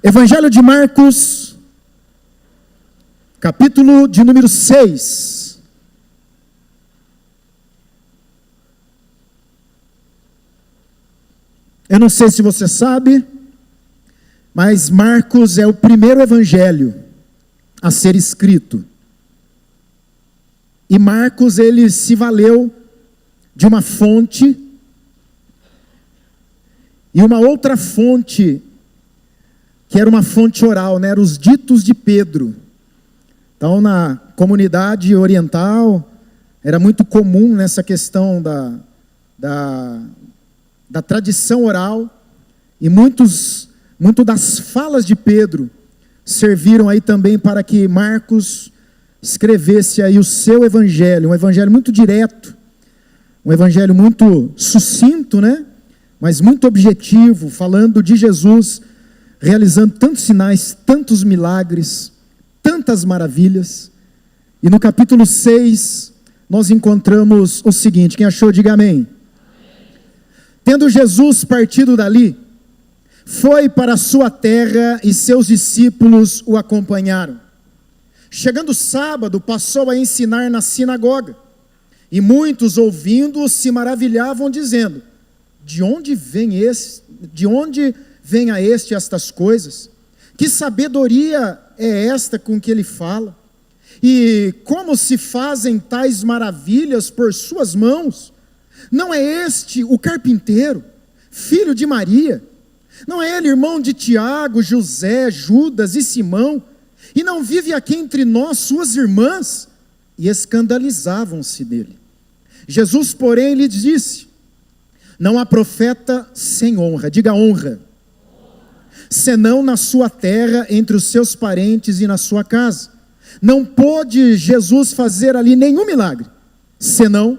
Evangelho de Marcos, capítulo de número 6. Eu não sei se você sabe, mas Marcos é o primeiro evangelho a ser escrito. E Marcos, ele se valeu de uma fonte, e uma outra fonte, que era uma fonte oral, né? Eram os ditos de Pedro. Então, na comunidade oriental, era muito comum nessa questão da tradição oral, e muito das falas de Pedro serviram aí também para que Marcos escrevesse aí o seu evangelho, um evangelho muito direto, um evangelho muito sucinto, né? Mas muito objetivo, falando de Jesus, realizando tantos sinais, tantos milagres, tantas maravilhas. E no capítulo 6, nós encontramos o seguinte: quem achou, diga amém. Tendo Jesus partido dali, foi para a sua terra e seus discípulos o acompanharam. Chegando sábado, passou a ensinar na sinagoga, e muitos ouvindo-o se maravilhavam, dizendo: de onde vem a este estas coisas? Que sabedoria é esta com que ele fala? E como se fazem tais maravilhas por suas mãos? Não é este o carpinteiro, filho de Maria? Não é ele irmão de Tiago, José, Judas e Simão? E não vive aqui entre nós suas irmãs? E escandalizavam-se dele. Jesus, porém, lhe disse: não há profeta sem honra, diga honra, senão na sua terra, entre os seus parentes e na sua casa. Não pôde Jesus fazer ali nenhum milagre, senão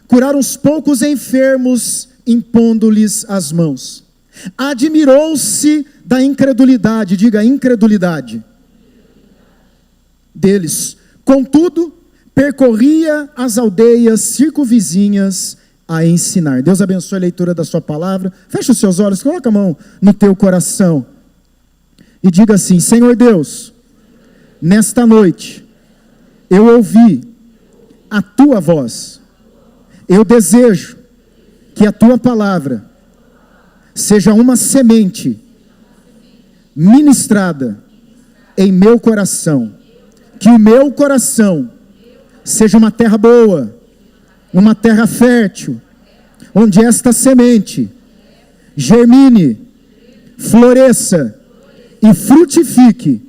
curar uns poucos enfermos, impondo-lhes as mãos. Admirou-se da incredulidade, diga incredulidade, deles. Contudo, percorria as aldeias circunvizinhas a ensinar. Deus abençoe a leitura da sua palavra. Feche os seus olhos, coloca a mão no teu coração e diga assim: Senhor Deus, nesta noite eu ouvi a tua voz. Eu desejo que a tua palavra seja uma semente ministrada em meu coração. Que o meu coração seja uma terra boa, uma terra fértil, onde esta semente germine, floresça e frutifique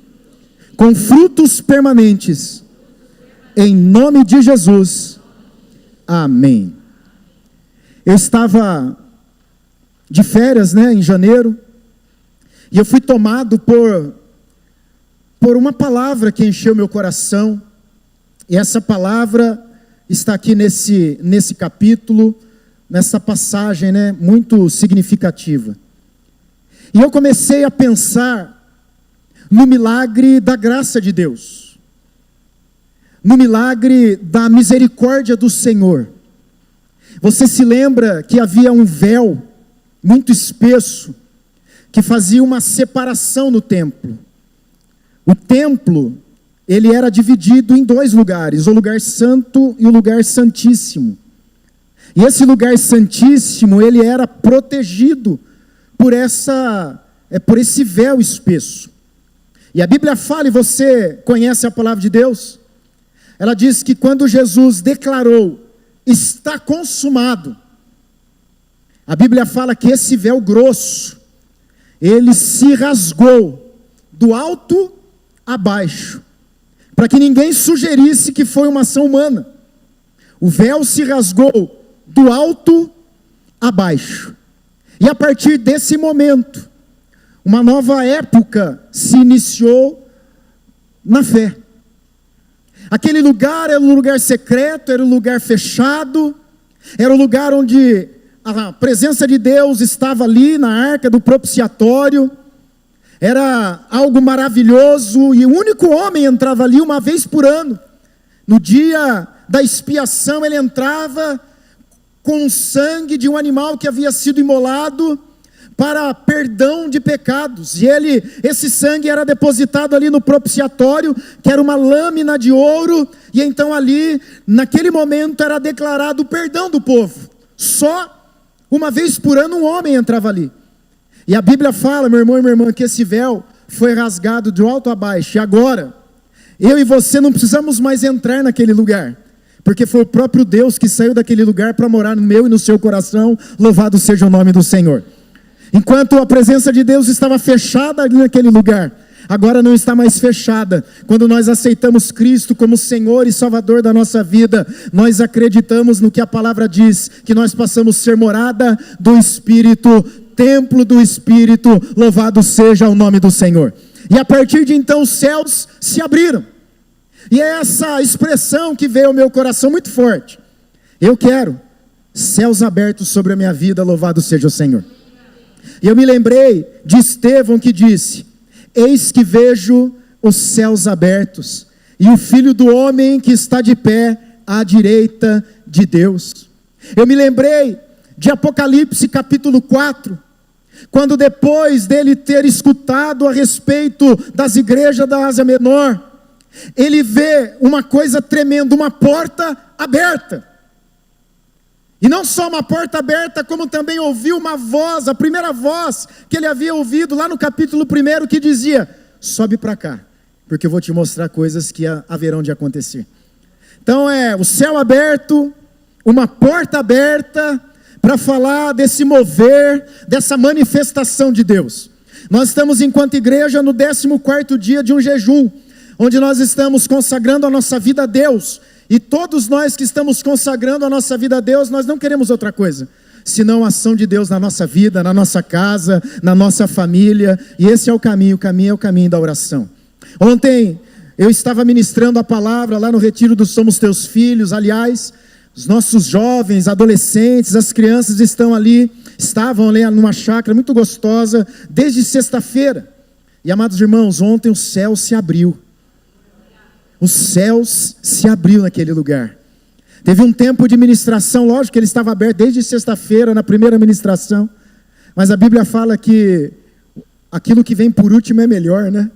com frutos permanentes, em nome de Jesus, amém. Eu estava de férias, né, em janeiro, e eu fui tomado por uma palavra que encheu meu coração, e essa palavra está aqui nesse capítulo, nessa passagem, né, muito significativa. E eu comecei a pensar no milagre da graça de Deus, no milagre da misericórdia do Senhor. Você se lembra que havia um véu muito espesso, que fazia uma separação no templo. O templo, ele era dividido em dois lugares, o lugar santo e o lugar santíssimo. E esse lugar santíssimo, ele era protegido por esse véu espesso. E a Bíblia fala, e você conhece a palavra de Deus, ela diz que quando Jesus declarou: está consumado, a Bíblia fala que esse véu grosso, ele se rasgou do alto a baixo, para que ninguém sugerisse que foi uma ação humana. O véu se rasgou do alto a baixo. E a partir desse momento, uma nova época se iniciou na fé. Aquele lugar era um lugar secreto, era um lugar fechado, era um lugar onde a presença de Deus estava ali na arca do propiciatório. Era algo maravilhoso, e o único homem entrava ali uma vez por ano. No dia da expiação, ele entrava com o sangue de um animal que havia sido imolado, para perdão de pecados. E esse sangue era depositado ali no propiciatório, que era uma lâmina de ouro, e então ali, naquele momento, era declarado o perdão do povo. Só uma vez por ano um homem entrava ali. E a Bíblia fala, meu irmão e minha irmã, que esse véu foi rasgado de alto a baixo. E agora, eu e você não precisamos mais entrar naquele lugar, porque foi o próprio Deus que saiu daquele lugar para morar no meu e no seu coração. Louvado seja o nome do Senhor. Enquanto a presença de Deus estava fechada ali naquele lugar, agora não está mais fechada. Quando nós aceitamos Cristo como Senhor e Salvador da nossa vida, nós acreditamos no que a palavra diz, que nós passamos a ser morada do Espírito, templo do Espírito. Louvado seja o nome do Senhor. E a partir de então os céus se abriram. E é essa expressão que veio ao meu coração muito forte. Eu quero céus abertos sobre a minha vida, louvado seja o Senhor. E eu me lembrei de Estevão que disse: eis que vejo os céus abertos, e o Filho do Homem que está de pé à direita de Deus. Eu me lembrei de Apocalipse capítulo 4, quando depois dele ter escutado a respeito das igrejas da Ásia Menor, ele vê uma coisa tremenda, uma porta aberta. E não só uma porta aberta, como também ouviu uma voz, a primeira voz que ele havia ouvido lá no capítulo 1, que dizia: sobe para cá, porque eu vou te mostrar coisas que haverão de acontecer. Então é o céu aberto, uma porta aberta, para falar desse mover, dessa manifestação de Deus. Nós estamos, enquanto igreja, no 14º dia de um jejum, onde nós estamos consagrando a nossa vida a Deus. E todos nós que estamos consagrando a nossa vida a Deus, nós não queremos outra coisa senão a ação de Deus na nossa vida, na nossa casa, na nossa família. E esse é o caminho é o caminho da oração. Ontem eu estava ministrando a palavra lá no retiro do Somos Teus Filhos. Aliás, os nossos jovens, adolescentes, as crianças estavam ali numa chácara muito gostosa desde sexta-feira. E amados irmãos, ontem o céu se abriu. Os céus se abriu naquele lugar. Teve um tempo de ministração, lógico que ele estava aberto desde sexta-feira, na primeira ministração. Mas a Bíblia fala que aquilo que vem por último é melhor, né?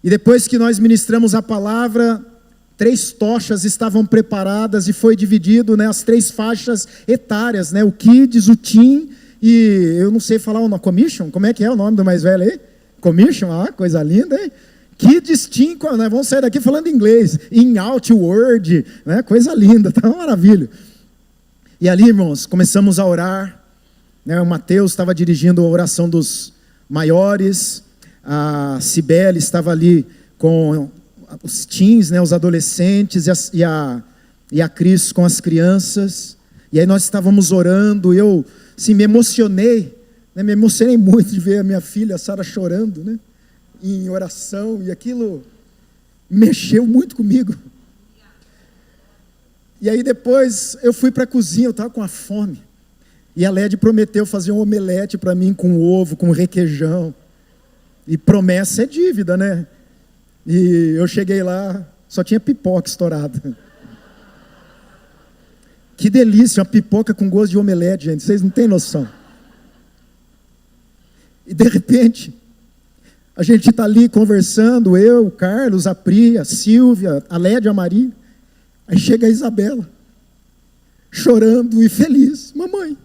E depois que nós ministramos a palavra, 3 tochas estavam preparadas e foi dividido, né, as 3 faixas etárias, né? O Kids, o Teen e eu não sei falar o nome, Commission? Como é que é o nome do mais velho aí? Commission, coisa linda, hein? Kids, Teen, né? Vamos sair daqui falando inglês, in, out, word, né? Coisa linda, tá uma maravilha. E ali, irmãos, começamos a orar, né? O Mateus estava dirigindo a oração dos maiores, a Cibele estava ali com os teens, né? Os adolescentes, e a Cris com as crianças. E aí nós estávamos orando, eu assim, me emocionei, né? Me emocionei muito de ver a minha filha, a Sara, chorando, né? Em oração, e aquilo mexeu muito comigo. E aí depois eu fui para a cozinha, eu estava com a fome, e a Led prometeu fazer um omelete para mim com ovo, com requeijão, e promessa é dívida, né? E eu cheguei lá, só tinha pipoca estourada. Que delícia, uma pipoca com gosto de omelete, gente, vocês não têm noção. E de repente, a gente está ali conversando, eu, o Carlos, a Pri, a Silvia, a Lédia, a Maria. Aí chega a Isabela, chorando e feliz: mamãe,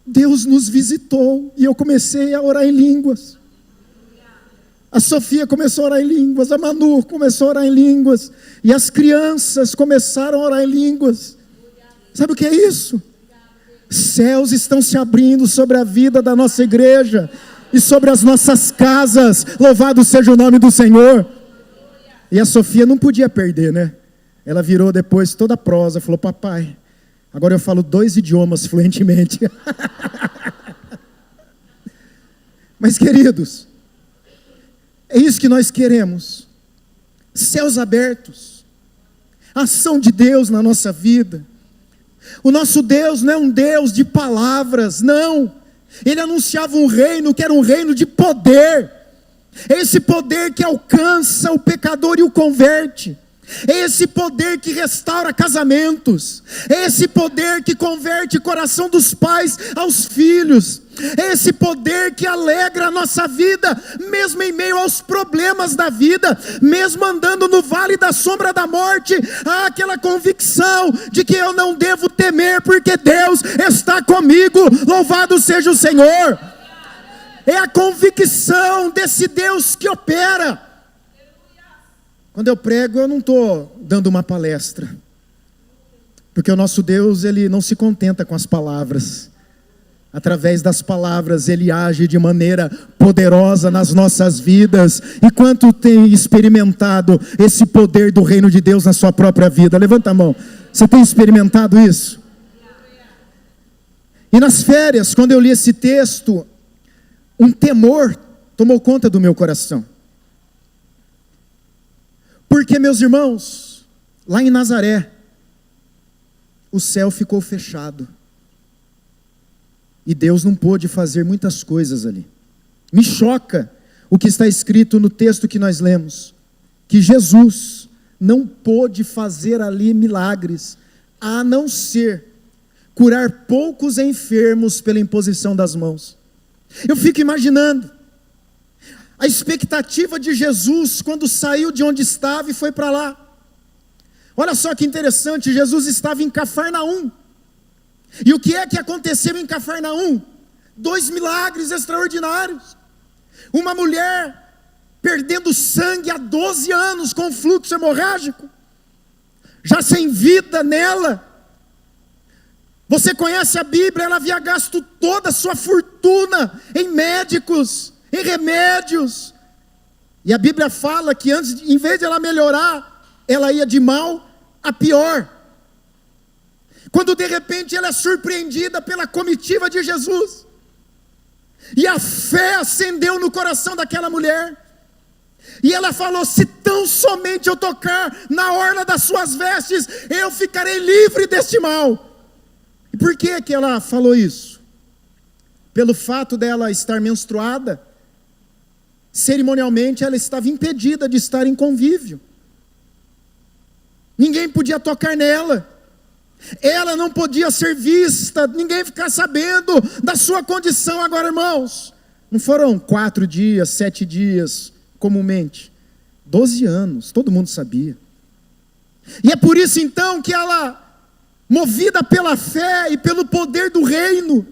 Deus nos visitou. E eu comecei a orar em línguas. A Sofia começou a orar em línguas, a Manu começou a orar em línguas, e as crianças começaram a orar em línguas. Sabe o que é isso? Céus estão se abrindo sobre a vida da nossa igreja e sobre as nossas casas. Louvado seja o nome do Senhor. E a Sofia não podia perder, né? Ela virou depois toda prosa, falou: papai, agora eu falo 2 idiomas fluentemente. Mas queridos, é isso que nós queremos. Céus abertos, a ação de Deus na nossa vida. O nosso Deus não é um Deus de palavras, não. Ele anunciava um reino que era um reino de poder. Esse poder que alcança o pecador e o converte. É esse poder que restaura casamentos. É esse poder que converte o coração dos pais aos filhos. É esse poder que alegra a nossa vida, mesmo em meio aos problemas da vida, mesmo andando no vale da sombra da morte. Há aquela convicção de que eu não devo temer, porque Deus está comigo. Louvado seja o Senhor. É a convicção desse Deus que opera. Quando eu prego, eu não estou dando uma palestra, porque o nosso Deus, Ele não se contenta com as palavras. Através das palavras, Ele age de maneira poderosa nas nossas vidas. E quanto tem experimentado esse poder do reino de Deus na sua própria vida? Levanta a mão. Você tem experimentado isso? E nas férias, quando eu li esse texto, um temor tomou conta do meu coração. Porque, meus irmãos, lá em Nazaré, o céu ficou fechado. E Deus não pôde fazer muitas coisas ali. Me choca o que está escrito no texto que nós lemos, que Jesus não pôde fazer ali milagres, a não ser curar poucos enfermos pela imposição das mãos. Eu fico imaginando a expectativa de Jesus quando saiu de onde estava e foi para lá. Olha só que interessante, Jesus estava em Cafarnaum. E o que é que aconteceu em Cafarnaum? 2 milagres extraordinários. Uma mulher perdendo sangue há 12 anos com fluxo hemorrágico, já sem vida nela. Você conhece a Bíblia, ela havia gasto toda a sua fortuna em médicos, em remédios. E a Bíblia fala que antes, em vez de ela melhorar, ela ia de mal a pior. Quando de repente ela é surpreendida pela comitiva de Jesus, e a fé acendeu no coração daquela mulher, e ela falou: se tão somente eu tocar na orla das suas vestes, eu ficarei livre deste mal. E por que que ela falou isso? Pelo fato dela estar menstruada, cerimonialmente ela estava impedida de estar em convívio. Ninguém podia tocar nela. Ela não podia ser vista, ninguém ficar sabendo da sua condição. Agora, irmãos, não foram 4 dias, 7 dias, comumente, 12 anos, todo mundo sabia. E é por isso então que ela, movida pela fé e pelo poder do reino,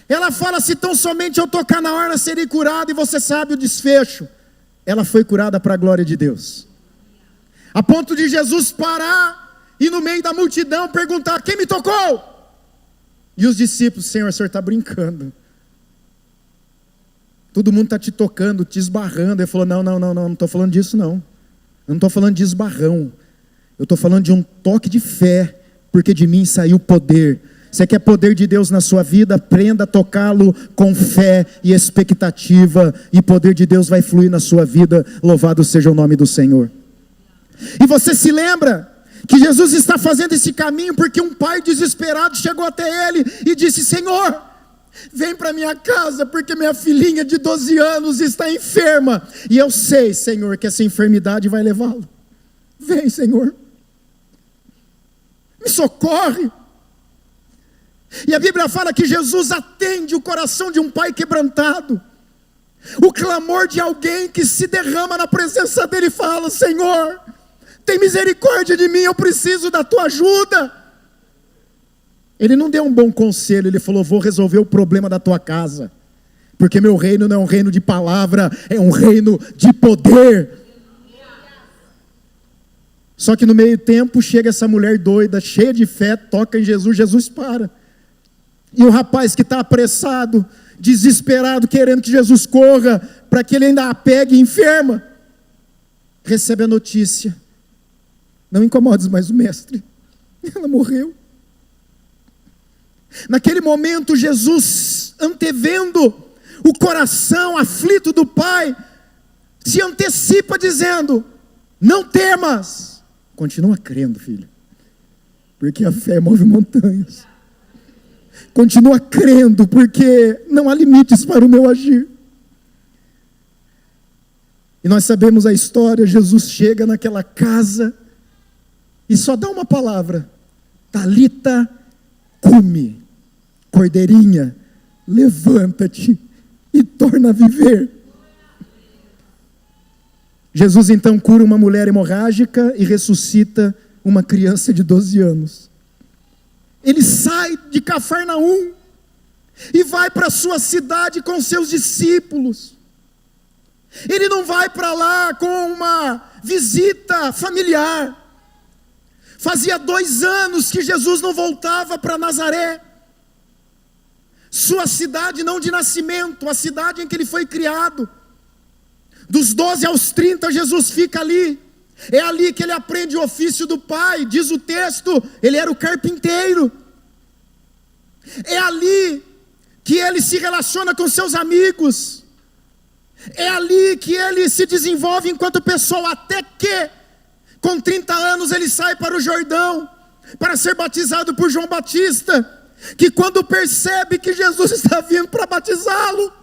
ela fala: se tão somente eu tocar na orla, serei curada. E você sabe o desfecho, ela foi curada para a glória de Deus, a ponto de Jesus parar e no meio da multidão perguntar: quem me tocou? E os discípulos: Senhor, o Senhor está brincando, todo mundo está te tocando, te esbarrando. Ele falou: não estou falando disso não, eu não estou falando de esbarrão, eu estou falando de um toque de fé, porque de mim saiu poder. Você quer poder de Deus na sua vida? Aprenda a tocá-lo com fé e expectativa, e poder de Deus vai fluir na sua vida. Louvado seja o nome do Senhor. E você se lembra que Jesus está fazendo esse caminho porque um pai desesperado chegou até ele e disse: Senhor, vem para minha casa, porque minha filhinha de 12 anos está enferma, e eu sei, Senhor, que essa enfermidade vai levá-lo. Vem, Senhor, me socorre. E a Bíblia fala que Jesus atende o coração de um pai quebrantado, o clamor de alguém que se derrama na presença dele e fala: Senhor, tem misericórdia de mim, eu preciso da tua ajuda. Ele não deu um bom conselho, ele falou: vou resolver o problema da tua casa, porque meu reino não é um reino de palavra, é um reino de poder. Só que no meio tempo chega essa mulher doida, cheia de fé, toca em Jesus, Jesus para. E o rapaz que está apressado, desesperado, querendo que Jesus corra, para que ele ainda a pegue enferma, recebe a notícia: não incomodes mais o mestre, ela morreu. Naquele momento, Jesus, antevendo o coração aflito do pai, se antecipa dizendo: não temas. Continua crendo, filho, porque a fé move montanhas. Continua crendo, porque não há limites para o meu agir. E nós sabemos a história, Jesus chega naquela casa e só dá uma palavra: Talita cumi, cordeirinha, levanta-te e torna a viver. Jesus então cura uma mulher hemorrágica e ressuscita uma criança de 12 anos. Ele sai de Cafarnaum e vai para a sua cidade com seus discípulos. Ele não vai para lá com uma visita familiar. Fazia 2 anos que Jesus não voltava para Nazaré, sua cidade não de nascimento, a cidade em que ele foi criado. Dos 12 aos 30 Jesus fica ali. É ali que ele aprende o ofício do pai. Diz o texto, ele era o carpinteiro. É ali que ele se relaciona com seus amigos. É ali que ele se desenvolve enquanto pessoa, até que com 30 anos ele sai para o Jordão para ser batizado por João Batista, que quando percebe que Jesus está vindo para batizá-lo,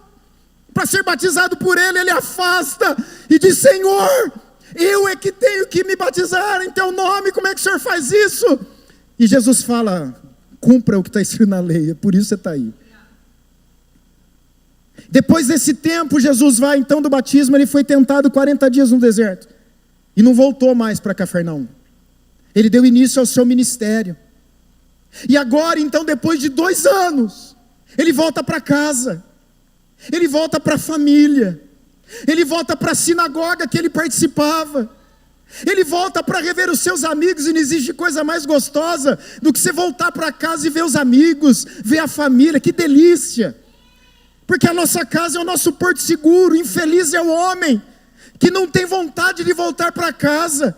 para ser batizado por ele, ele afasta e diz: Senhor, eu é que tenho que me batizar em teu nome, como é que o Senhor faz isso? E Jesus fala: cumpra o que está escrito na lei, é por isso você está aí. Depois desse tempo, Jesus vai então do batismo, ele foi tentado 40 dias no deserto, e não voltou mais para Cafarnaum. Ele deu início ao seu ministério, e agora então, depois de 2 anos, ele volta para casa, ele volta para a família, ele volta para a sinagoga que ele participava, ele volta para rever os seus amigos, e não existe coisa mais gostosa do que você voltar para casa e ver os amigos, ver a família, que delícia, porque a nossa casa é o nosso porto seguro. Infeliz é o homem que não tem vontade de voltar para casa,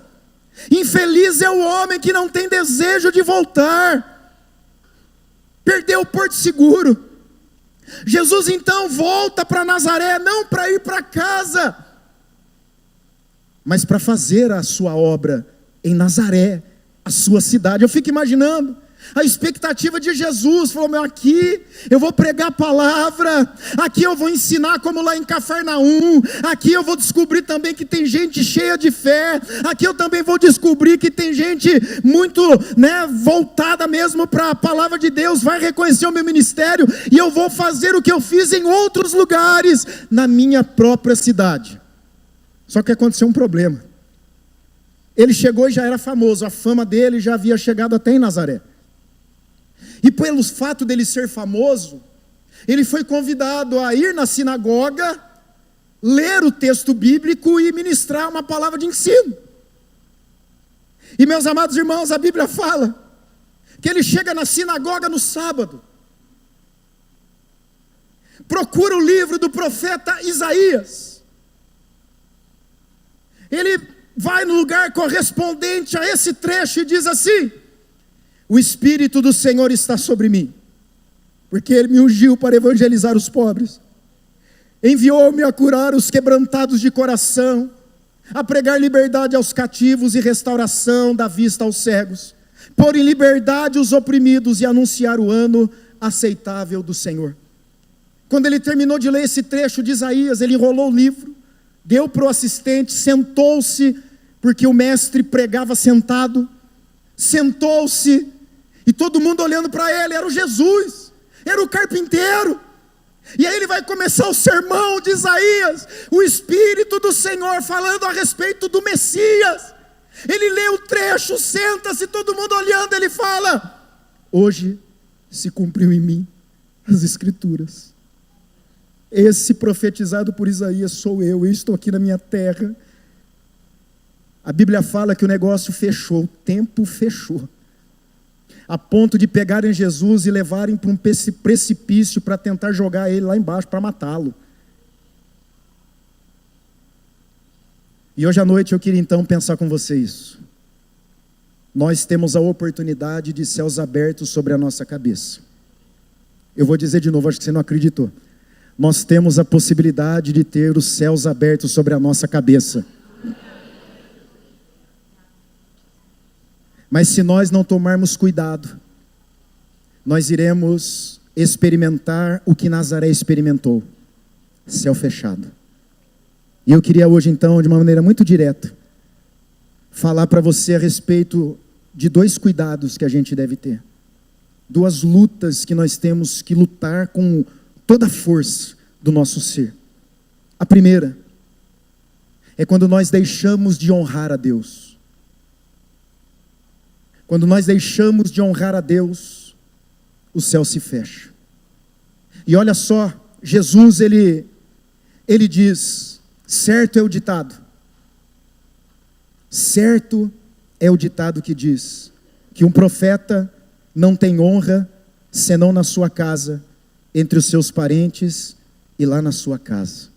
infeliz é o homem que não tem desejo de voltar, perdeu o porto seguro. Jesus então volta para Nazaré, não para ir para casa, mas para fazer a sua obra em Nazaré, a sua cidade. Eu fico imaginando a expectativa de Jesus. Falou: meu, aqui eu vou pregar a palavra, aqui eu vou ensinar como lá em Cafarnaum, aqui eu vou descobrir também que tem gente cheia de fé, aqui eu também vou descobrir que tem gente muito, voltada mesmo para a palavra de Deus, vai reconhecer o meu ministério, e eu vou fazer o que eu fiz em outros lugares, na minha própria cidade. Só que aconteceu um problema. Ele chegou e já era famoso, a fama dele já havia chegado até em Nazaré. E pelo fato dele ser famoso, ele foi convidado a ir na sinagoga, ler o texto bíblico e ministrar uma palavra de ensino. E meus amados irmãos, a Bíblia fala que ele chega na sinagoga no sábado, procura o livro do profeta Isaías, ele vai no lugar correspondente a esse trecho e diz assim: o Espírito do Senhor está sobre mim, porque Ele me ungiu para evangelizar os pobres, enviou-me a curar os quebrantados de coração, a pregar liberdade aos cativos e restauração da vista aos cegos, pôr em liberdade os oprimidos e anunciar o ano aceitável do Senhor. Quando ele terminou de ler esse trecho de Isaías, ele enrolou o livro, deu para o assistente, sentou-se, porque o mestre pregava sentado, sentou-se, e todo mundo olhando para ele. Era o Jesus, era o carpinteiro. E aí ele vai começar o sermão de Isaías, o Espírito do Senhor falando a respeito do Messias. Ele lê o trecho, senta-se, todo mundo olhando, ele fala: hoje se cumpriu em mim as Escrituras. Esse profetizado por Isaías sou eu estou aqui na minha terra. A Bíblia fala que o negócio fechou, o tempo fechou, a ponto de pegarem Jesus e levarem para um precipício para tentar jogar ele lá embaixo, para matá-lo. E hoje à noite eu queria então pensar com vocês. Nós temos a oportunidade de céus abertos sobre a nossa cabeça. Eu vou dizer de novo, acho que você não acreditou. Nós temos a possibilidade de ter os céus abertos sobre a nossa cabeça. Mas se nós não tomarmos cuidado, nós iremos experimentar o que Nazaré experimentou: céu fechado. E eu queria hoje então, de uma maneira muito direta, falar para você a respeito de 2 cuidados que a gente deve ter. 2 lutas que nós temos que lutar com toda a força do nosso ser. A primeira é quando nós deixamos de honrar a Deus. Quando nós deixamos de honrar a Deus, o céu se fecha. E olha só, Jesus ele diz, certo é o ditado. Certo é o ditado que diz que um profeta não tem honra senão na sua casa, entre os seus parentes e lá na sua casa.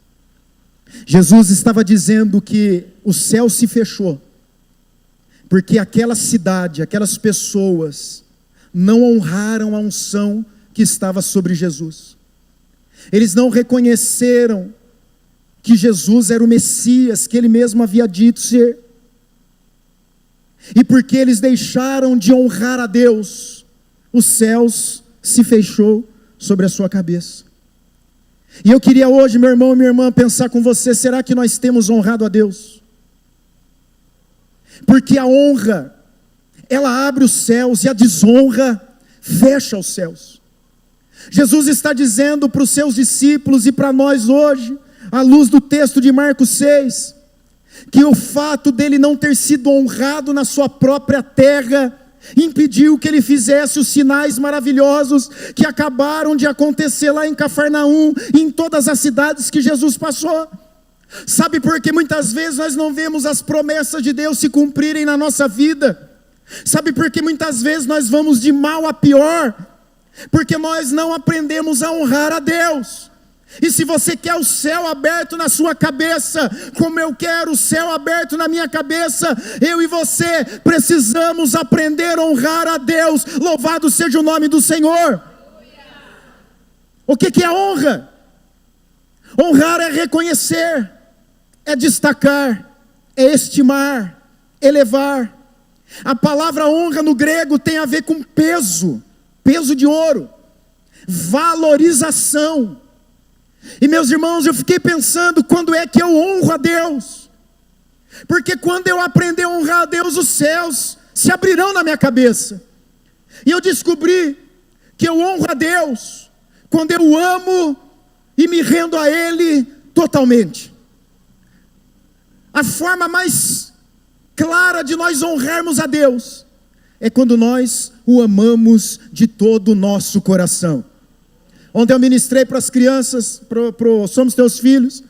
Jesus estava dizendo que o céu se fechou, porque aquela cidade, aquelas pessoas não honraram a unção que estava sobre Jesus. Eles não reconheceram que Jesus era o Messias, que ele mesmo havia dito ser. E porque eles deixaram de honrar a Deus, os céus se fechou sobre a sua cabeça. E eu queria hoje, meu irmão e minha irmã, pensar com você, será que nós temos honrado a Deus? Porque a honra, ela abre os céus, e a desonra fecha os céus. Jesus está dizendo para os seus discípulos e para nós hoje, à luz do texto de Marcos 6, que o fato dele não ter sido honrado na sua própria terra impediu que ele fizesse os sinais maravilhosos que acabaram de acontecer lá em Cafarnaum e em todas as cidades que Jesus passou. Sabe por que muitas vezes nós não vemos as promessas de Deus se cumprirem na nossa vida? Sabe por que muitas vezes nós vamos de mal a pior? Porque nós não aprendemos a honrar a Deus. E se você quer o céu aberto na sua cabeça, como eu quero o céu aberto na minha cabeça, eu e você precisamos aprender a honrar a Deus. Louvado seja o nome do Senhor. O que é honra? Honrar é reconhecer, é destacar, é estimar, elevar. A palavra honra no grego tem a ver com peso, peso de ouro, valorização. E meus irmãos, eu fiquei pensando, quando é que eu honro a Deus? Porque quando eu aprender a honrar a Deus, os céus se abrirão na minha cabeça. E eu descobri que eu honro a Deus quando eu amo e me rendo a Ele totalmente. A forma mais clara de nós honrarmos a Deus é quando nós o amamos de todo o nosso coração. Ontem eu ministrei para as crianças, Somos Teus Filhos,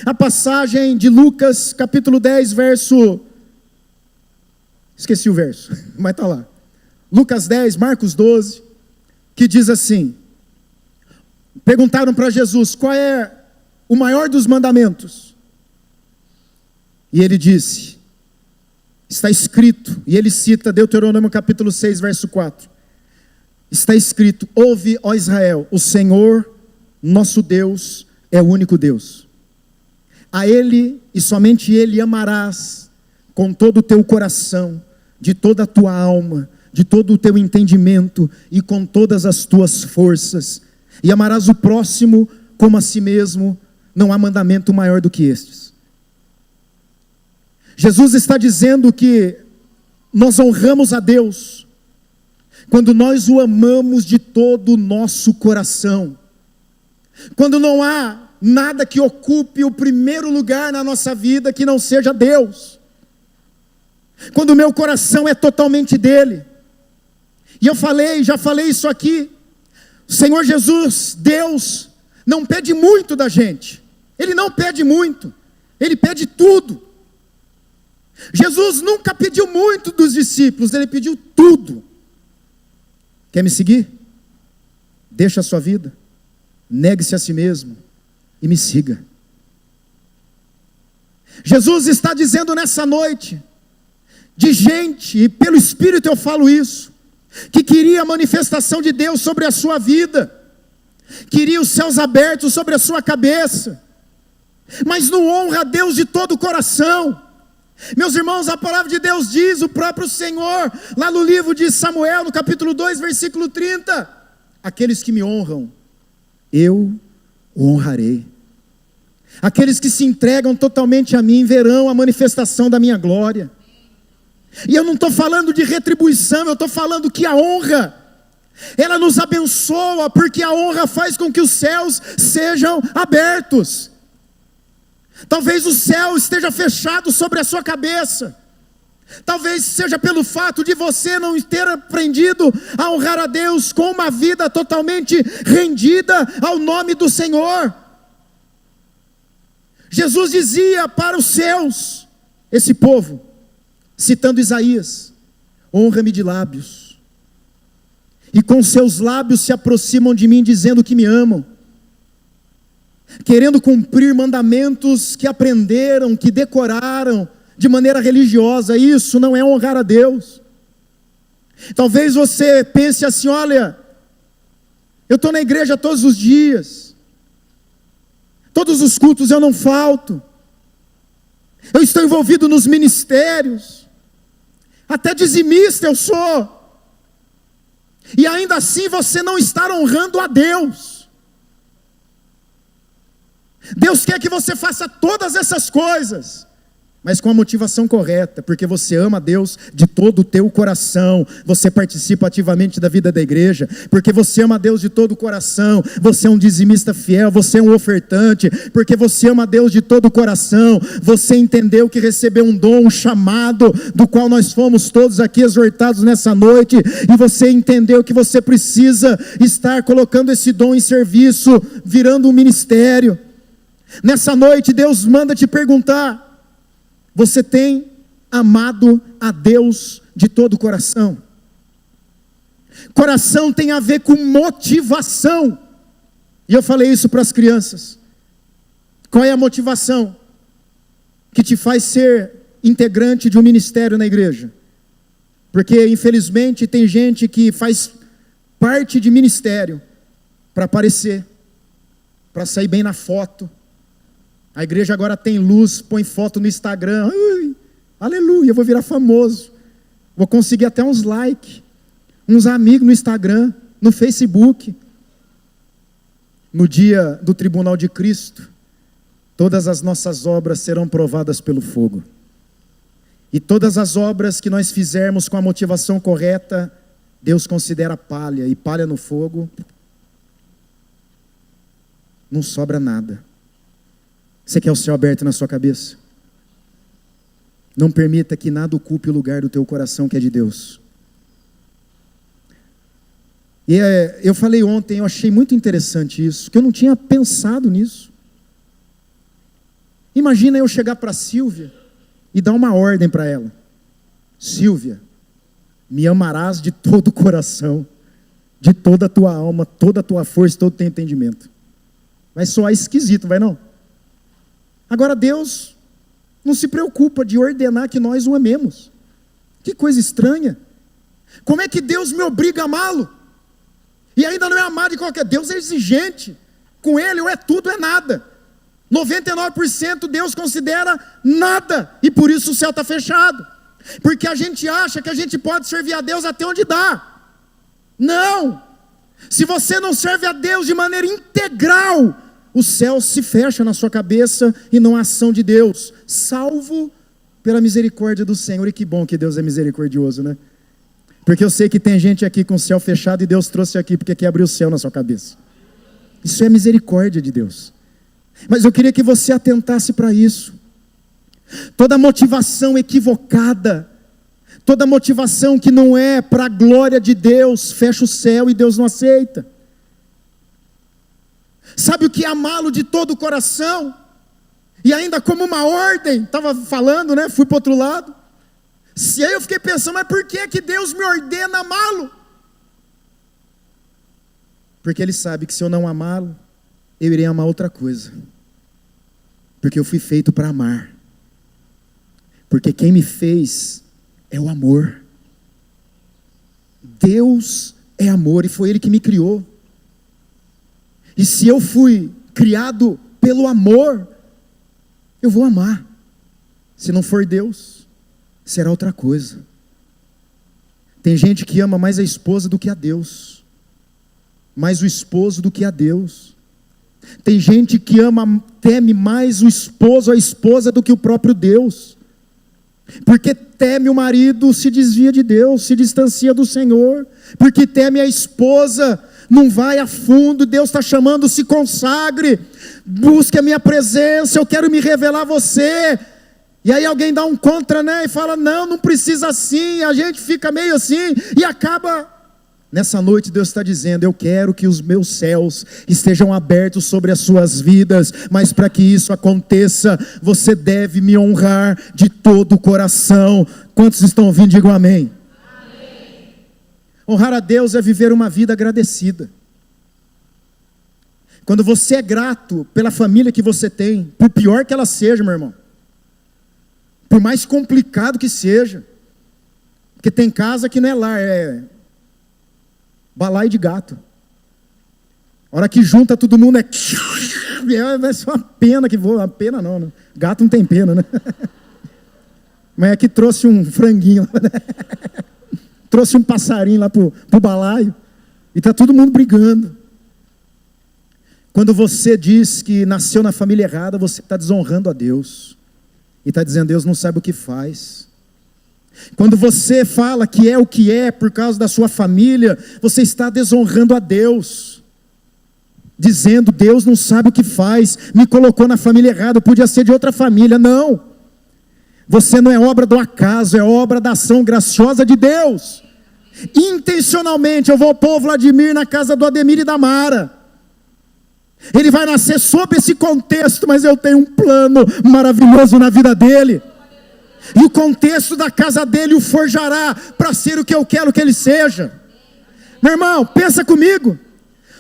a passagem de Lucas, capítulo 10, verso... Esqueci o verso, mas está lá. Lucas 10, Marcos 12, que diz assim... Perguntaram para Jesus, qual é o maior dos mandamentos? E ele disse, está escrito, e ele cita Deuteronômio capítulo 6, verso 4. Está escrito, ouve, ó Israel, o Senhor, nosso Deus, é o único Deus. A Ele, e somente Ele, amarás com todo o teu coração, de toda a tua alma, de todo o teu entendimento e com todas as tuas forças. E amarás o próximo como a si mesmo, não há mandamento maior do que estes. Jesus está dizendo que nós honramos a Deus quando nós o amamos de todo o nosso coração, quando não há nada que ocupe o primeiro lugar na nossa vida que não seja Deus, quando o meu coração é totalmente dele. E já falei isso aqui, o Senhor Jesus, Deus, não pede muito da gente, Ele não pede muito, Ele pede tudo. Jesus nunca pediu muito dos discípulos, Ele pediu tudo. Quer me seguir? Deixa a sua vida, negue-se a si mesmo e me siga. Jesus está dizendo nessa noite, de gente, e pelo Espírito eu falo isso, que queria a manifestação de Deus sobre a sua vida, queria os céus abertos sobre a sua cabeça, mas não honra a Deus de todo o coração. Meus irmãos, a palavra de Deus diz, o próprio Senhor, lá no livro de Samuel, no capítulo 2, versículo 30, aqueles que me honram, eu o honrarei. Aqueles que se entregam totalmente a mim verão a manifestação da minha glória. E eu não estou falando de retribuição, eu estou falando que a honra, ela nos abençoa, porque a honra faz com que os céus sejam abertos. Talvez o céu esteja fechado sobre a sua cabeça. Talvez seja pelo fato de você não ter aprendido a honrar a Deus com uma vida totalmente rendida ao nome do Senhor. Jesus dizia para os seus, esse povo, citando Isaías: honra-me de lábios, e com seus lábios se aproximam de mim, dizendo que me amam, querendo cumprir mandamentos que aprenderam, que decoraram de maneira religiosa. Isso não é honrar a Deus. Talvez você pense assim: olha, eu estou na igreja todos os dias, todos os cultos eu não falto, eu estou envolvido nos ministérios, até dizimista eu sou, e ainda assim você não está honrando a Deus. Deus quer que você faça todas essas coisas, mas com a motivação correta, porque você ama a Deus de todo o teu coração, você participa ativamente da vida da igreja, porque você ama a Deus de todo o coração, você é um dizimista fiel, você é um ofertante, porque você ama a Deus de todo o coração, você entendeu que recebeu um dom, um chamado, do qual nós fomos todos aqui exortados nessa noite, e você entendeu que você precisa estar colocando esse dom em serviço, virando um ministério. Nessa noite Deus manda te perguntar: você tem amado a Deus de todo o coração? Coração tem a ver com motivação. E eu falei isso para as crianças. Qual é a motivação que te faz ser integrante de um ministério na igreja? Porque infelizmente tem gente que faz parte de ministério para aparecer, para sair bem na foto. A igreja agora tem luz, põe foto no Instagram. Ui, aleluia, eu vou virar famoso. Vou conseguir até uns likes, uns amigos no Instagram, no Facebook. No dia do tribunal de Cristo, todas as nossas obras serão provadas pelo fogo. E todas as obras que nós fizermos com a motivação correta, Deus considera palha. E palha no fogo, não sobra nada. Você quer o céu aberto na sua cabeça? Não permita que nada ocupe o lugar do teu coração, que é de Deus. E eu falei ontem, eu achei muito interessante isso, que eu não tinha pensado nisso. Imagina eu chegar para Silvia e dar uma ordem para ela: Silvia, me amarás de todo o coração, de toda a tua alma, toda a tua força, todo o teu entendimento. Vai soar esquisito, vai não? Agora Deus não se preocupa de ordenar que nós o amemos. Que coisa estranha. Como é que Deus me obriga a amá-lo? E ainda não é amado de qualquer. Deus é exigente. Com Ele ou é tudo ou é nada. 99% Deus considera nada. E por isso o céu está fechado. Porque a gente acha que a gente pode servir a Deus até onde dá. Não. Se você não serve a Deus de maneira integral, o céu se fecha na sua cabeça e não há ação de Deus, salvo pela misericórdia do Senhor. E que bom que Deus é misericordioso, né? Porque eu sei que tem gente aqui com o céu fechado e Deus trouxe aqui porque quer abrir o céu na sua cabeça. Isso é misericórdia de Deus. Mas eu queria que você atentasse para isso. Toda motivação equivocada, toda motivação que não é para a glória de Deus, fecha o céu e Deus não aceita. Sabe o que é amá-lo de todo o coração? E ainda como uma ordem, estava falando, né? Fui para o outro lado. E aí eu fiquei pensando, mas por que Deus me ordena amá-lo? Porque Ele sabe que se eu não amá-lo, eu irei amar outra coisa. Porque eu fui feito para amar. Porque quem me fez é o amor. Deus é amor e foi Ele que me criou. E se eu fui criado pelo amor, eu vou amar. Se não for Deus, será outra coisa. Tem gente que ama mais a esposa do que a Deus, mais o esposo do que a Deus. Tem gente que ama teme mais o esposo ou a esposa do que o próprio Deus. Porque teme o marido, se desvia de Deus, se distancia do Senhor. Porque teme a esposa, não vai a fundo. Deus está chamando, se consagre, busque a minha presença, eu quero me revelar a você. E aí alguém dá um contra, né, e fala, não precisa assim. A gente fica meio assim e acaba. Nessa noite Deus está dizendo, eu quero que os meus céus estejam abertos sobre as suas vidas, mas para que isso aconteça, você deve me honrar de todo o coração. Quantos estão ouvindo, digam amém. Amém. Honrar a Deus é viver uma vida agradecida. Quando você é grato pela família que você tem, por pior que ela seja, meu irmão, por mais complicado que seja, porque tem casa que não é lar, é balaio de gato. A hora que junta todo mundo vai ser uma pena que voa. Uma pena não, né? Gato não tem pena, né? Mas é que trouxe um franguinho, né? Trouxe um passarinho lá pro balaio, e está todo mundo brigando. Quando você diz que nasceu na família errada, você está desonrando a Deus, e está dizendo, Deus não sabe o que faz. Quando você fala que é o que é por causa da sua família, você está desonrando a Deus, dizendo, Deus não sabe o que faz, me colocou na família errada, podia ser de outra família. Não, você não é obra do acaso, é obra da ação graciosa de Deus. Intencionalmente eu vou pôr o Vladimir na casa do Ademir e da Mara. Ele vai nascer sob esse contexto, mas eu tenho um plano maravilhoso na vida dele. E o contexto da casa dele o forjará para ser o que eu quero que ele seja. Meu irmão, pensa comigo.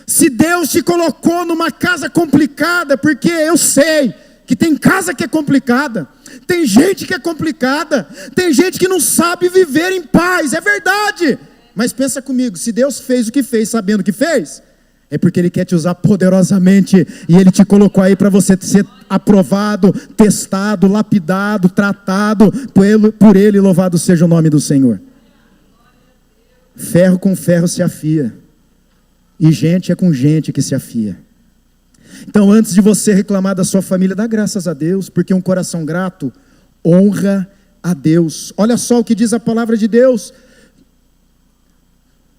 Se Deus te colocou numa casa complicada, porque eu sei que tem casa que é complicada, tem gente que é complicada, tem gente que não sabe viver em paz, é verdade. Mas pensa comigo, se Deus fez o que fez sabendo o que fez, é porque Ele quer te usar poderosamente, e Ele te colocou aí para você ser aprovado, testado, lapidado, tratado por Ele, louvado seja o nome do Senhor. Ferro com ferro se afia, e gente é com gente que se afia. Então, antes de você reclamar da sua família, dá graças a Deus, porque um coração grato honra a Deus. Olha só o que diz a palavra de Deus.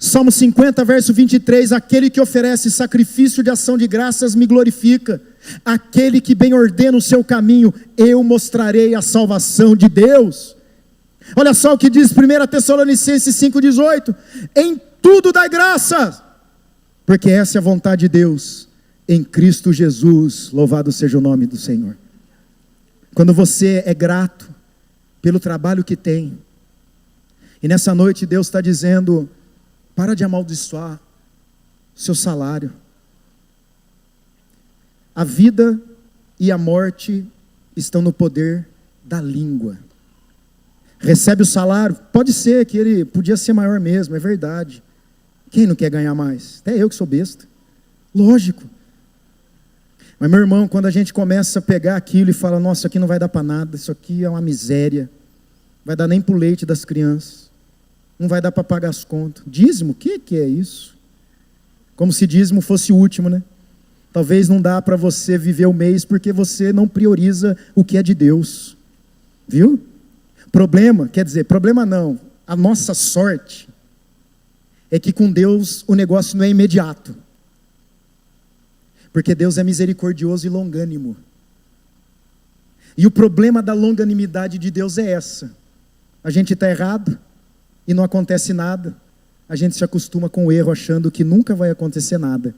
Salmo 50, verso 23, aquele que oferece sacrifício de ação de graças me glorifica, aquele que bem ordena o seu caminho, eu mostrarei a salvação de Deus. Olha só o que diz 1 Tessalonicenses 5,18, em tudo dai graças, porque essa é a vontade de Deus, em Cristo Jesus, louvado seja o nome do Senhor. Quando você é grato pelo trabalho que tem, e nessa noite Deus está dizendo, para de amaldiçoar seu salário. A vida e a morte estão no poder da língua. Recebe o salário, pode ser que ele podia ser maior mesmo, é verdade. Quem não quer ganhar mais? Até eu que sou besta. Lógico. Mas meu irmão, quando a gente começa a pegar aquilo e fala, nossa, isso aqui não vai dar para nada, isso aqui é uma miséria, vai dar nem para o leite das crianças. Não vai dar para pagar as contas. Dízimo? O que é isso? Como se dízimo fosse o último, né? Talvez não dá para você viver o mês porque você não prioriza o que é de Deus. Viu? Problema, quer dizer, problema não. A nossa sorte é que com Deus o negócio não é imediato. Porque Deus é misericordioso e longânimo. E o problema da longanimidade de Deus é essa. A gente está errado e não acontece nada, a gente se acostuma com o erro achando que nunca vai acontecer nada,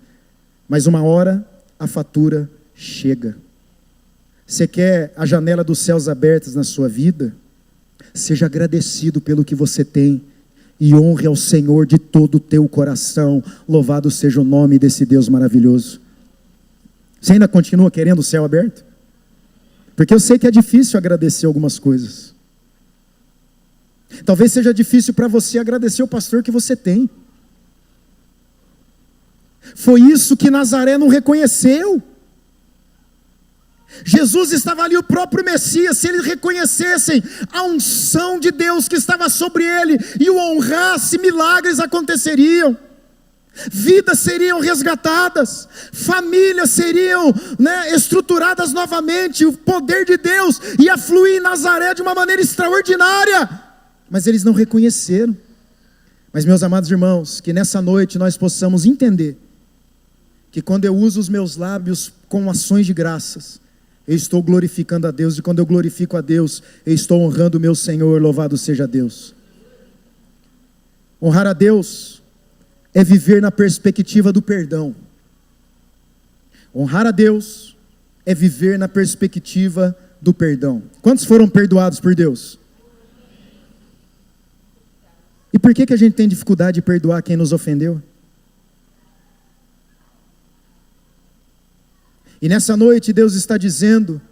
mas uma hora a fatura chega. Você quer a janela dos céus abertas na sua vida? Seja agradecido pelo que você tem e honre ao Senhor de todo o teu coração, louvado seja o nome desse Deus maravilhoso. Você ainda continua querendo o céu aberto? Porque eu sei que é difícil agradecer algumas coisas. Talvez seja difícil para você agradecer o pastor que você tem. Foi isso que Nazaré não reconheceu. Jesus estava ali, o próprio Messias. Se eles reconhecessem a unção de Deus que estava sobre ele e o honrasse, milagres aconteceriam. vidas seriam resgatadas, famílias seriam estruturadas novamente, o poder de Deus ia fluir em Nazaré de uma maneira extraordinária, mas eles não reconheceram. Mas, meus amados irmãos, que nessa noite nós possamos entender que quando eu uso os meus lábios com ações de graças, eu estou glorificando a Deus, e quando eu glorifico a Deus, eu estou honrando o meu Senhor. Louvado seja Deus. Honrar a Deus é viver na perspectiva do perdão. Honrar a Deus é viver na perspectiva do perdão. Quantos foram perdoados por Deus? E por que a gente tem dificuldade de perdoar quem nos ofendeu? E nessa noite Deus está dizendo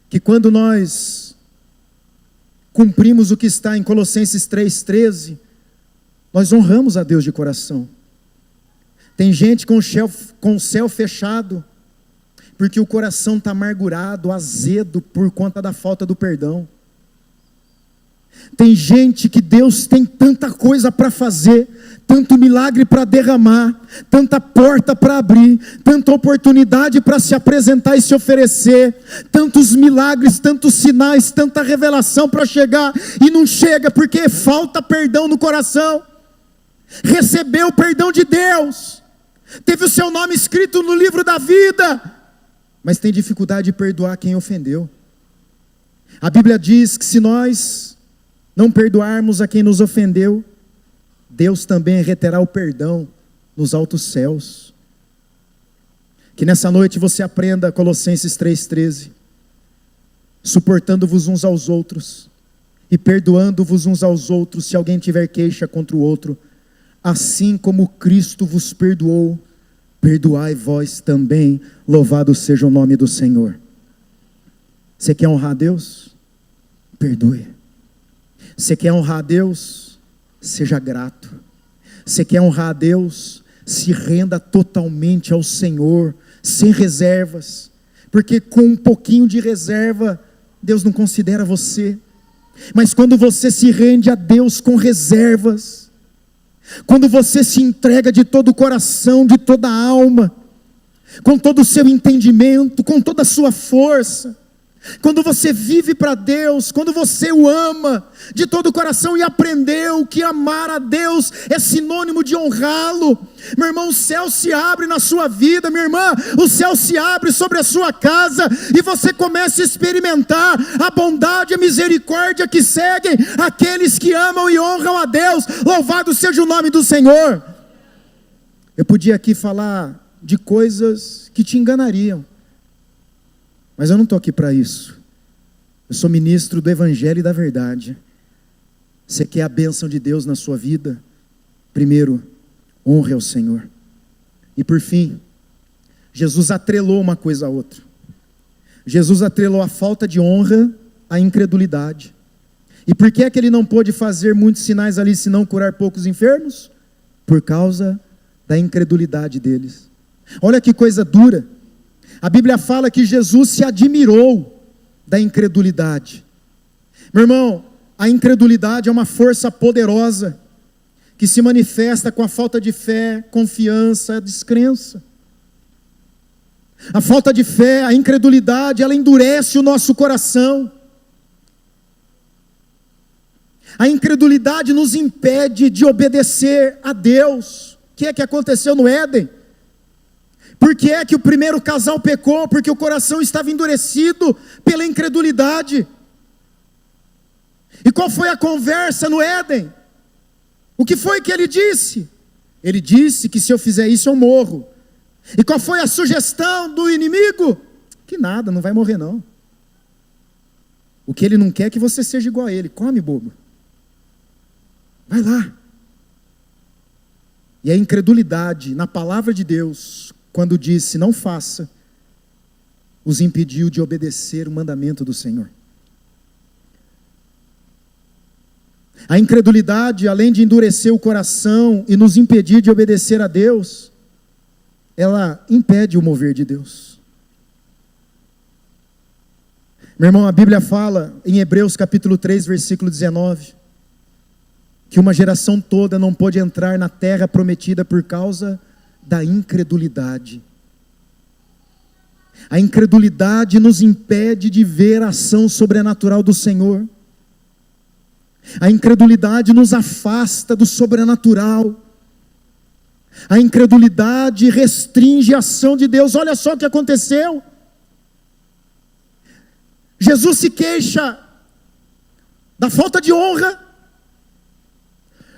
que quando nós cumprimos o que está em Colossenses 3,13, nós honramos a Deus de coração. Tem gente com o céu fechado, porque o coração está amargurado, azedo, por conta da falta do perdão. Tem gente que Deus tem tanta coisa para fazer, tanto milagre para derramar, tanta porta para abrir, tanta oportunidade para se apresentar e se oferecer, tantos milagres, tantos sinais, tanta revelação para chegar, e não chega porque falta perdão no coração. Recebeu o perdão de Deus, teve o seu nome escrito no livro da vida, mas tem dificuldade de perdoar quem ofendeu. A Bíblia diz que se nós não perdoarmos a quem nos ofendeu, Deus também reterá o perdão nos altos céus. Que nessa noite você aprenda Colossenses 3,13, suportando-vos uns aos outros e perdoando-vos uns aos outros se alguém tiver queixa contra o outro, assim como Cristo vos perdoou, perdoai vós também. Louvado seja o nome do Senhor. Você quer honrar a Deus? Perdoe. Você quer honrar a Deus? Seja grato. Você quer honrar a Deus? Se renda totalmente ao Senhor, sem reservas, porque com um pouquinho de reserva, Deus não considera você. Mas quando você se rende a Deus com reservas, quando você se entrega de todo o coração, de toda a alma, com todo o seu entendimento, com toda a sua força, quando você vive para Deus, quando você o ama de todo o coração e aprendeu que amar a Deus é sinônimo de honrá-lo, meu irmão, o céu se abre na sua vida, minha irmã, o céu se abre sobre a sua casa, e você começa a experimentar a bondade e a misericórdia que seguem aqueles que amam e honram a Deus. Louvado seja o nome do Senhor. Eu podia aqui falar de coisas que te enganariam, mas eu não estou aqui para isso. Eu sou ministro do Evangelho e da verdade. Você quer a bênção de Deus na sua vida? Primeiro, honre ao Senhor. E por fim, Jesus atrelou uma coisa a outra. Jesus atrelou a falta de honra à incredulidade. E por que é que ele não pôde fazer muitos sinais ali, se não curar poucos enfermos? Por causa da incredulidade deles. Olha que coisa dura. A Bíblia fala que Jesus se admirou da incredulidade. Meu irmão, a incredulidade é uma força poderosa que se manifesta com a falta de fé, confiança, descrença. A falta de fé, a incredulidade, ela endurece o nosso coração. A incredulidade nos impede de obedecer a Deus. O que é que aconteceu no Éden? Por que é que o primeiro casal pecou? Porque o coração estava endurecido pela incredulidade. E qual foi a conversa no Éden? O que foi que ele disse? Ele disse que se eu fizer isso eu morro. E qual foi a sugestão do inimigo? Que nada, não vai morrer não. O que ele não quer é que você seja igual a ele. Come, bobo. Vai lá. E a incredulidade na palavra de Deus, quando disse não faça, os impediu de obedecer o mandamento do Senhor. A incredulidade, além de endurecer o coração e nos impedir de obedecer a Deus, ela impede o mover de Deus. Meu irmão, a Bíblia fala em Hebreus capítulo 3, versículo 19, que uma geração toda não pôde entrar na terra prometida por causa da incredulidade. A incredulidade nos impede de ver a ação sobrenatural do Senhor. A incredulidade nos afasta do sobrenatural. A incredulidade restringe a ação de Deus. Olha só o que aconteceu. Jesus se queixa da falta de honra.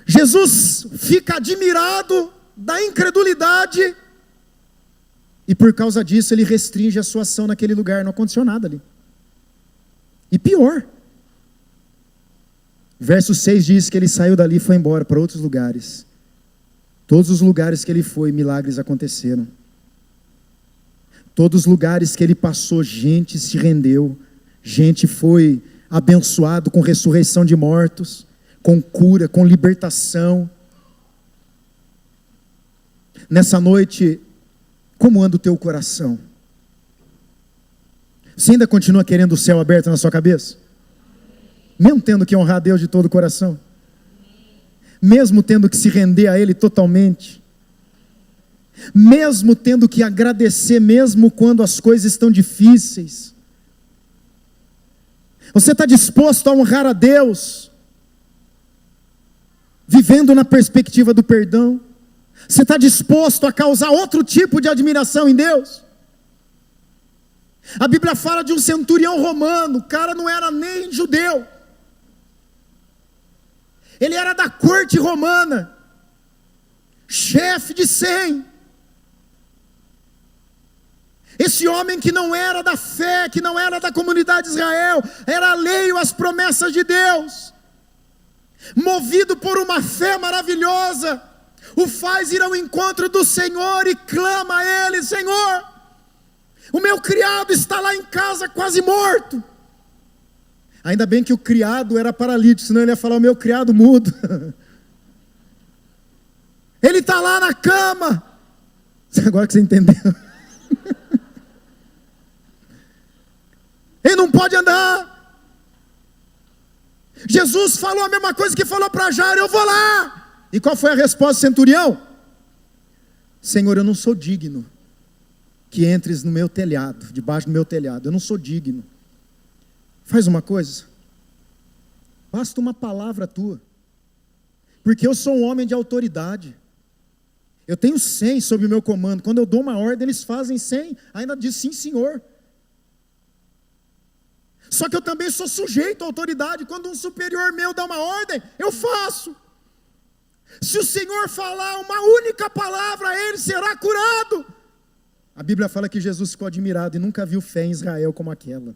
Jesus fica admirado da incredulidade. E por causa disso ele restringe a sua ação naquele lugar. Não aconteceu nada ali. E pior. Verso 6 diz que ele saiu dali e foi embora para outros lugares. Todos os lugares que ele foi, milagres aconteceram. Todos os lugares que ele passou, gente se rendeu. Gente foi abençoado com ressurreição de mortos, com cura, com libertação. Nessa noite, como anda o teu coração? Você ainda continua querendo o céu aberto na sua cabeça? Mesmo tendo que honrar a Deus de todo o coração? Mesmo tendo que se render a Ele totalmente? Mesmo tendo que agradecer, mesmo quando as coisas estão difíceis? Você está disposto a honrar a Deus, vivendo na perspectiva do perdão? Você está disposto a causar outro tipo de admiração em Deus? A Bíblia fala de um centurião romano. O cara não era nem judeu, ele era da corte romana, chefe de 100. Esse homem que não era da fé, que não era da comunidade de Israel, era alheio às promessas de Deus, movido por uma fé maravilhosa, o faz ir ao encontro do Senhor e clama a Ele: Senhor, o meu criado está lá em casa quase morto. Ainda bem que o criado era paralítico, senão ele ia falar: o meu criado mudo. Ele está lá na cama. Agora que você entendeu. Ele não pode andar. Jesus falou a mesma coisa que falou para Jairo: eu vou lá. E qual foi a resposta do centurião? Senhor, eu não sou digno que entres no meu telhado, debaixo do meu telhado. Eu não sou digno. Faz uma coisa, basta uma palavra tua, porque eu sou um homem de autoridade. Eu tenho 100 sob o meu comando. Quando eu dou uma ordem, eles fazem 100. Ainda diz sim, senhor. Só que eu também sou sujeito à autoridade. Quando um superior meu dá uma ordem, eu faço. Se o Senhor falar uma única palavra, ele será curado. A Bíblia fala que Jesus ficou admirado e nunca viu fé em Israel como aquela.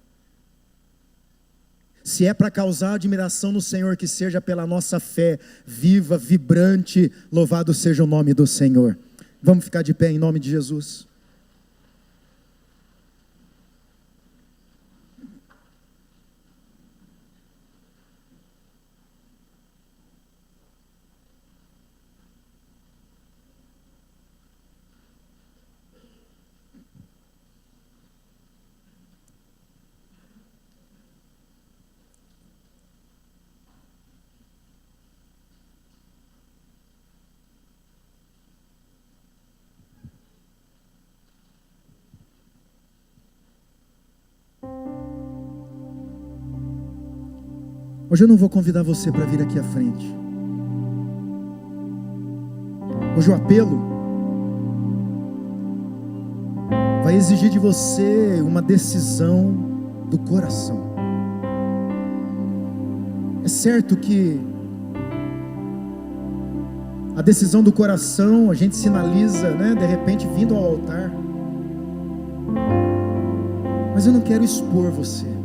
Se é para causar admiração no Senhor, que seja pela nossa fé viva, vibrante. Louvado seja o nome do Senhor. Vamos ficar de pé em nome de Jesus. Hoje eu não vou convidar você para vir aqui à frente. Hoje o apelo vai exigir de você uma decisão do coração. É certo que a decisão do coração a gente sinaliza, de repente vindo ao altar. Mas eu não quero expor você.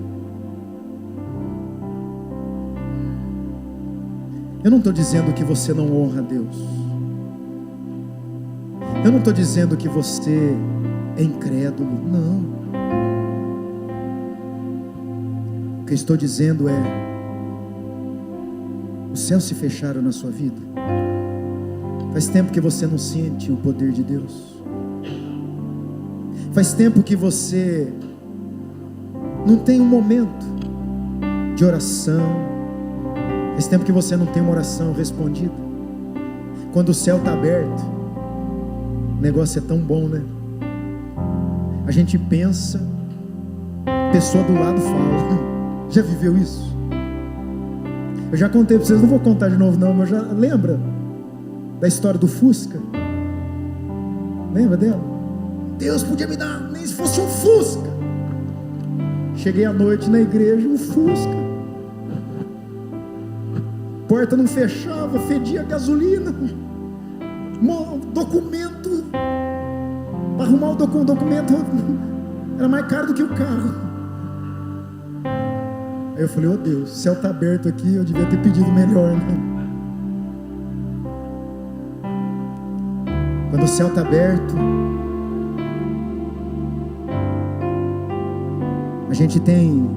Eu não estou dizendo que você não honra a Deus. Eu não estou dizendo que você é incrédulo. Não. O que eu estou dizendo é: os céus se fecharam na sua vida. Faz tempo que você não sente o poder de Deus. Faz tempo que você não tem um momento de oração. Faz Faz tempo que você não tem uma oração respondida. Quando o céu está aberto, o negócio é tão bom, né? A gente pensa, a pessoa do lado fala. Já viveu isso? Eu já contei para vocês, não vou contar de novo não, mas já lembra da história do Fusca? Lembra dela? Deus podia me dar, nem se fosse um Fusca. Cheguei à noite na igreja, um Fusca. Porta não fechava, fedia gasolina. Documento, para arrumar o documento era mais caro do que o carro. Aí eu falei, Deus, o céu está aberto aqui, eu devia ter pedido melhor, né? Quando o céu está aberto, a gente tem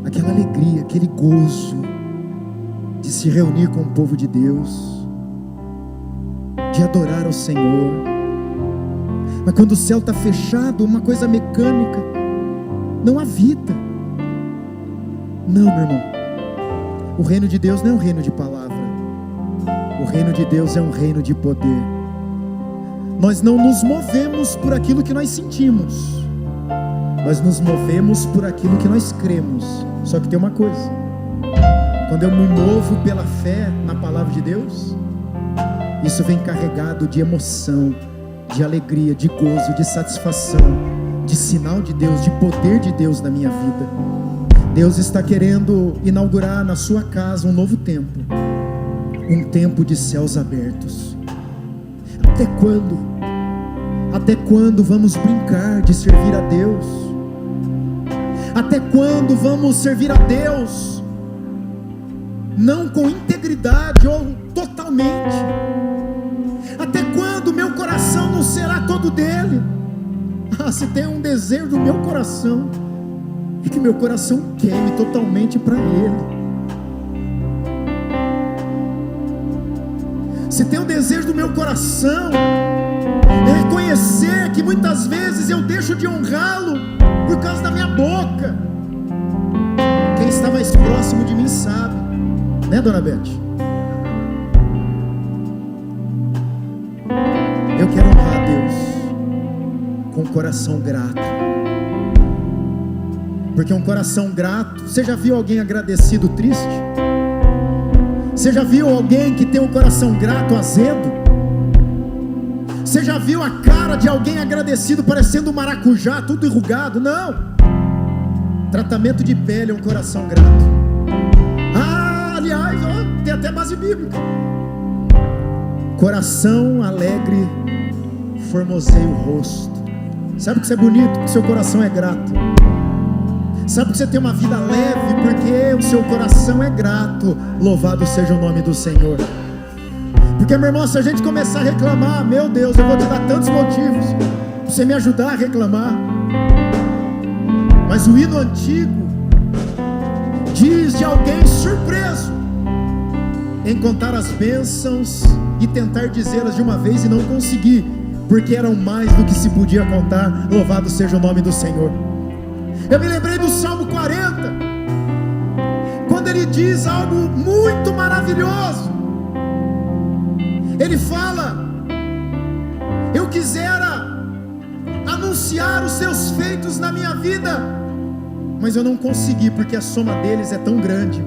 aquela alegria, aquele gozo de se reunir com o povo de Deus, de adorar ao Senhor. Mas quando o céu está fechado, uma coisa mecânica, não há vida. Não, meu irmão, o reino de Deus não é um reino de palavra, o reino de Deus é um reino de poder. Nós não nos movemos por aquilo que nós sentimos, nós nos movemos por aquilo que nós cremos. Só que tem uma coisa: quando eu me movo pela fé na palavra de Deus, isso vem carregado de emoção, de alegria, de gozo, de satisfação, de sinal de Deus, de poder de Deus na minha vida. Deus está querendo inaugurar na sua casa um novo tempo, um tempo de céus abertos. Até quando? Até quando vamos brincar de servir a Deus? Até quando vamos servir a Deus não com integridade ou totalmente? Até quando meu coração não será todo dele? Se tem um desejo do meu coração, é que meu coração queime totalmente para ele. Se tem um desejo do meu coração, é reconhecer que muitas vezes eu deixo de honrá-lo por causa da minha boca. Quem está mais próximo de mim sabe, né, dona Beth? Eu quero honrar a Deus com um coração grato, porque um coração grato, você já viu alguém agradecido triste? Você já viu alguém que tem um coração grato azedo? Você já viu a cara de alguém agradecido parecendo um maracujá, tudo enrugado? Não. Tratamento de pele é um coração grato. Aliás, tem até base bíblica. Coração alegre formoseia o rosto. Sabe que você é bonito? Porque seu coração é grato. Sabe que você tem uma vida leve? Porque o seu coração é grato. Louvado seja o nome do Senhor. Porque, meu irmão, se a gente começar a reclamar, meu Deus, eu vou te dar tantos motivos para você me ajudar a reclamar. Mas o hino antigo diz de alguém surpreso em contar as bênçãos e tentar dizê-las de uma vez e não conseguir, porque eram mais do que se podia contar. Louvado seja o nome do Senhor. Eu me lembrei do Salmo 40, quando ele diz algo muito maravilhoso. Ele fala: eu quisera anunciar os seus feitos na minha vida, mas eu não consegui, porque a soma deles é tão grande,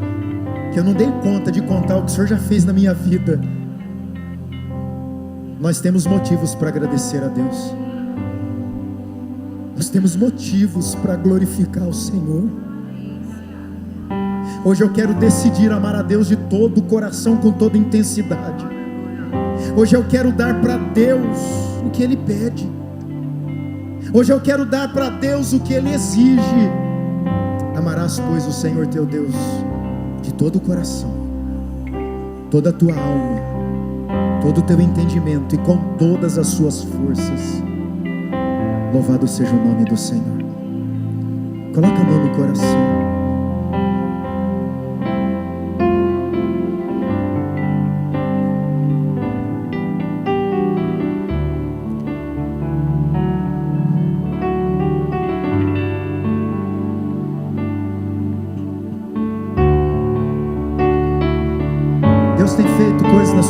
que eu não dei conta de contar o que o Senhor já fez na minha vida. Nós temos motivos para agradecer a Deus. Nós temos motivos para glorificar o Senhor. Hoje eu quero decidir amar a Deus de todo o coração, com toda intensidade. Hoje eu quero dar para Deus o que Ele pede. Hoje eu quero dar para Deus o que Ele exige. Amarás, pois, o Senhor teu Deus de todo o coração, toda a tua alma, todo o teu entendimento e com todas as suas forças. Louvado seja o nome do Senhor. Coloca a mão no coração.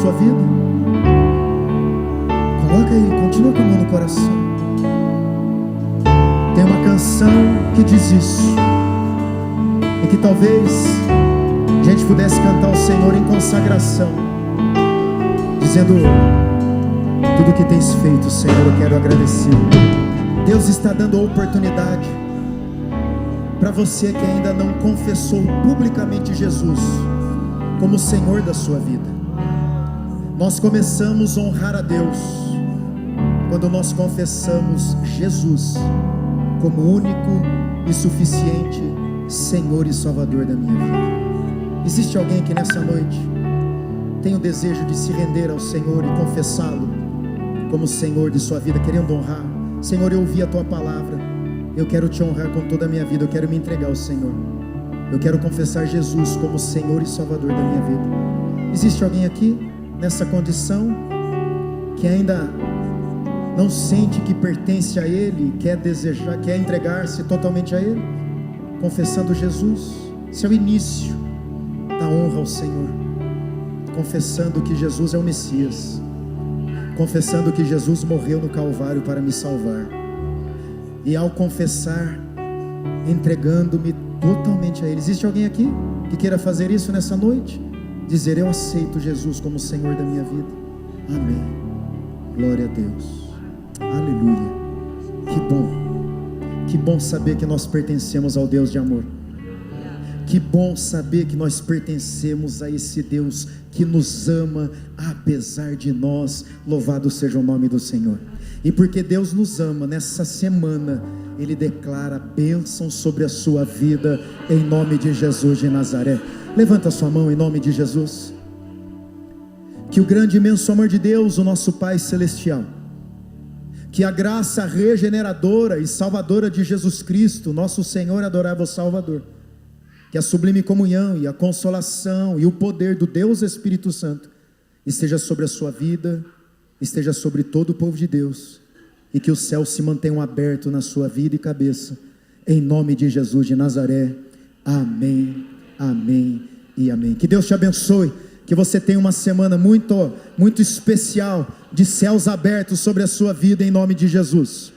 sua vida? Coloca aí, continua com a mão no coração. Tem uma canção que diz isso, e que talvez a gente pudesse cantar ao Senhor em consagração, dizendo: tudo que tens feito, Senhor, eu quero agradecer. Deus está dando a oportunidade para você que ainda não confessou publicamente Jesus como Senhor da sua vida. Nós começamos a honrar a Deus quando nós confessamos Jesus como único e suficiente Senhor e Salvador da minha vida. Existe alguém que nessa noite tem o desejo de se render ao Senhor e confessá-lo como Senhor de sua vida, querendo honrar? Senhor, eu ouvi a tua palavra, eu quero te honrar com toda a minha vida, eu quero me entregar ao Senhor, eu quero confessar Jesus como Senhor e Salvador da minha vida. Existe alguém aqui nessa condição que ainda não sente que pertence a Ele, quer desejar, quer entregar-se totalmente a Ele, confessando Jesus? Esse é o início da honra ao Senhor, confessando que Jesus é o Messias, confessando que Jesus morreu no Calvário para me salvar, e ao confessar, entregando-me totalmente a Ele. Existe alguém aqui que queira fazer isso nessa noite? Dizer: eu aceito Jesus como Senhor da minha vida. Amém. Glória a Deus. Aleluia. Que bom saber que nós pertencemos ao Deus de amor. Que bom saber que nós pertencemos a esse Deus que nos ama apesar de nós. Louvado seja o nome do Senhor. E porque Deus nos ama, nessa semana Ele declara bênção sobre a sua vida, em nome de Jesus de Nazaré. Levanta a sua mão em nome de Jesus. Que o grande e imenso amor de Deus, o nosso Pai Celestial, que a graça regeneradora e salvadora de Jesus Cristo, nosso Senhor e adorável Salvador, que a sublime comunhão e a consolação e o poder do Deus Espírito Santo esteja sobre a sua vida, esteja sobre todo o povo de Deus, e que os céus se mantenham abertos na sua vida e cabeça, em nome de Jesus de Nazaré. Amém, amém e amém. Que Deus te abençoe, que você tenha uma semana muito especial, de céus abertos sobre a sua vida, em nome de Jesus.